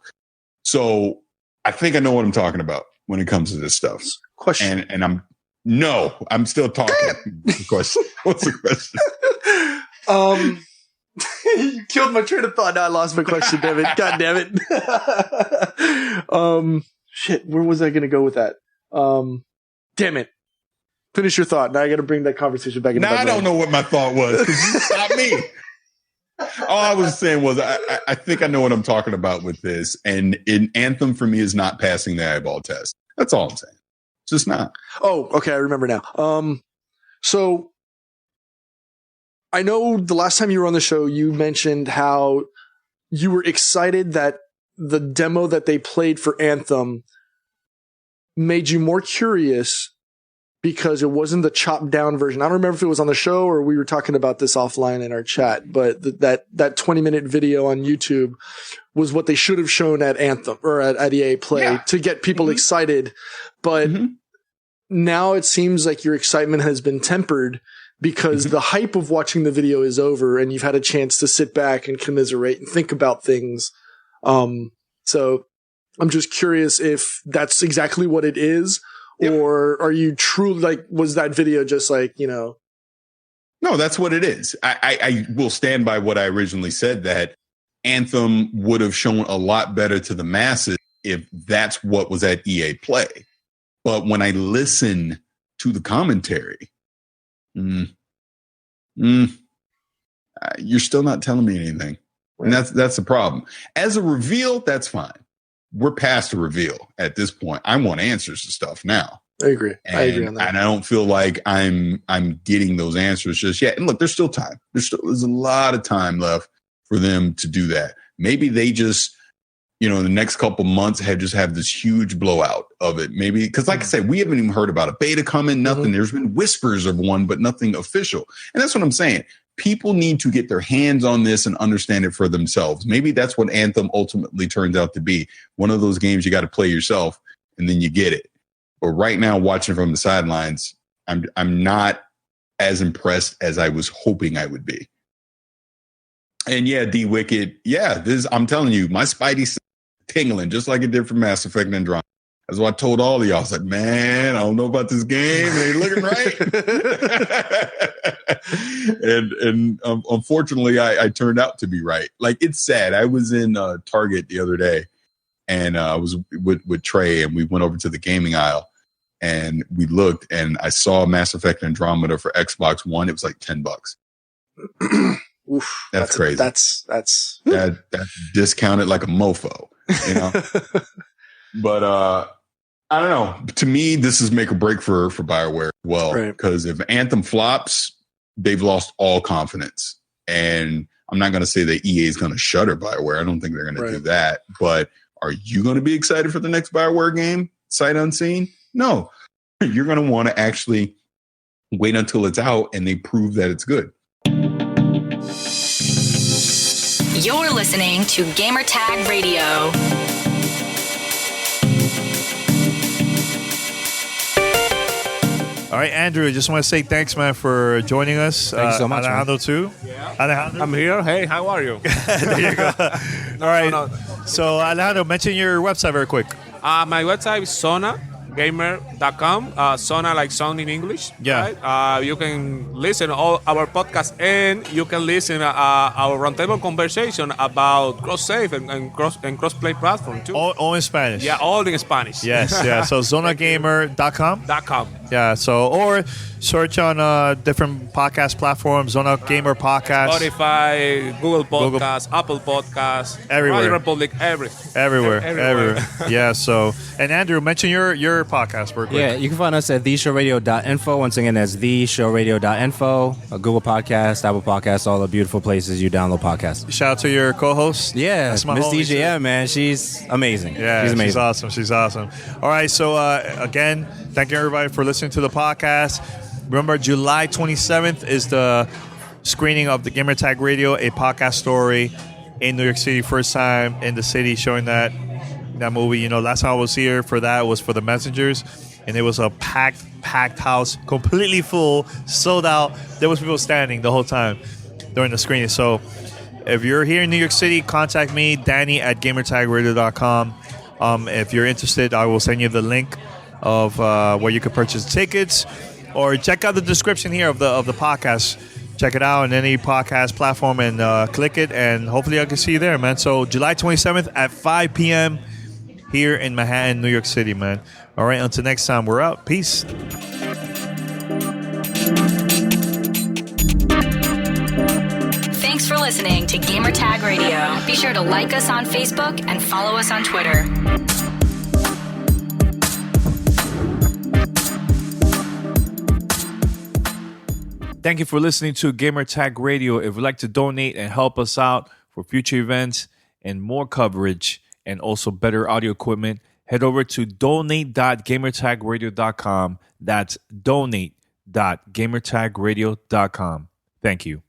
Speaker 5: So I think I know what I'm talking about when it comes to this stuff.
Speaker 6: Question.
Speaker 5: And I'm still talking. What's the question?
Speaker 6: You killed my train of thought. Now I lost my question, damn it. God damn it. Shit, where was I going to go with that? Damn it. Finish your thought. Now I got to bring that conversation back into my brain.
Speaker 5: I don't know what my thought was. Not me. All I was saying was I think I know what I'm talking about with this. And in Anthem for me is not passing the eyeball test. That's all I'm saying. It's just not.
Speaker 6: Oh, okay. I remember now. So I know the last time you were on the show, you mentioned how you were excited that the demo that they played for Anthem made you more curious because it wasn't the chopped down version. I don't remember if it was on the show or we were talking about this offline in our chat, but that 20-minute video on YouTube was what they should have shown at Anthem or at EA Play to get people excited. But now it seems like your excitement has been tempered because the hype of watching the video is over and you've had a chance to sit back and commiserate and think about things. So I'm just curious if that's exactly what it is. Or are you truly was that video just No,
Speaker 5: that's what it is. I will stand by what I originally said, that Anthem would have shown a lot better to the masses if that's what was at EA Play. But when I listen to the commentary, you're still not telling me anything. Right. And that's the problem. As a reveal, that's fine. We're past the reveal at this point. I want answers to stuff now.
Speaker 6: I agree. I agree on that.
Speaker 5: And I don't feel like I'm getting those answers just yet. And look, there's still time. There's a lot of time left for them to do that. Maybe they just, in the next couple months have this huge blowout of it. Maybe because, like I said, we haven't even heard about a beta coming. Nothing. There's been whispers of one, but nothing official. And that's what I'm saying. People need to get their hands on this and understand it for themselves. Maybe that's what Anthem ultimately turns out to be. One of those games you got to play yourself and then you get it. But right now, watching from the sidelines, I'm not as impressed as I was hoping I would be. And D Wicked, I'm telling you, my Spidey's tingling just like it did for Mass Effect and Andromeda. That's what I told all of y'all. I was like, man, I don't know about this game. It ain't looking right. and unfortunately, I turned out to be right. Like, it's sad. I was in Target the other day, and I was with Trey, and we went over to the gaming aisle, and we looked, and I saw Mass Effect Andromeda for Xbox One. It was like $10.
Speaker 6: Oof,
Speaker 5: that's crazy.
Speaker 6: That's
Speaker 5: discounted like a mofo, But I don't know. To me, this is make or break for BioWare as well. Because if Anthem flops, they've lost all confidence. And I'm not going to say that EA is going to shutter BioWare. I don't think they're going to do that. But are you going to be excited for the next BioWare game, sight unseen? No. You're going to want to actually wait until it's out and they prove that it's good.
Speaker 1: You're listening to Gamertag Radio.
Speaker 2: All right, Andrew, just want to say thanks, man, for joining us.
Speaker 4: Thank you so much,
Speaker 2: Alejandro, too.
Speaker 3: Yeah.
Speaker 2: Alejandro?
Speaker 3: I'm here. Hey, how are you?
Speaker 2: There you go. All right. So, Alejandro, mention your website very quick.
Speaker 3: My website is sonagamer.com. Sona like sound in English.
Speaker 2: Yeah.
Speaker 3: Right? You can listen to all our podcasts and you can listen to our roundtable conversation about cross-save and cross-play platform, too.
Speaker 2: All in Spanish.
Speaker 3: Yeah, all in Spanish.
Speaker 2: Yes, yeah. So, zonagamer.com.
Speaker 3: .com.
Speaker 2: Yeah, so or search on different podcast platforms, Zona Gamer Podcast,
Speaker 3: Spotify, Google Podcasts, Apple Podcasts,
Speaker 2: everywhere.
Speaker 3: Radio Republic, everything.
Speaker 2: Everywhere. Yeah, so, and Andrew, mention your podcast real quick.
Speaker 4: Yeah, you can find us at theshowradio.info. Once again, that's theshowradio.info, Google Podcast, Apple Podcasts, all the beautiful places you download podcasts.
Speaker 2: Shout out to your co-host.
Speaker 4: Yeah,
Speaker 2: that's my
Speaker 4: Miss
Speaker 2: homie,
Speaker 4: DJM, man. She's amazing.
Speaker 2: Yeah,
Speaker 4: she's amazing.
Speaker 2: She's awesome. All right, so again, thank you everybody for listening to the podcast. Remember, July 27th is the screening of the Gamertag Radio, a podcast story in New York City. First time in the city showing that movie. You know, last time I was here for that was for The Messengers, and it was a packed house, completely full, sold out. There was people standing the whole time during the screening. So if you're here in New York City, contact me, Danny at gamertagradio.com. If you're interested, I will send you the link of where you can purchase tickets, or check out the description here of the podcast. Check it out on any podcast platform and click it, and hopefully I can see you there, man. So July 27th at 5 p.m. here in Manhattan, New York City, man. All right, until next time, we're out. Peace.
Speaker 1: Thanks for listening to Gamertag Radio. Be sure to like us on Facebook and follow us on Twitter.
Speaker 2: Thank you for listening to Gamertag Radio. If you'd like to donate and help us out for future events and more coverage and also better audio equipment, head over to donate.gamertagradio.com. That's donate.gamertagradio.com. Thank you.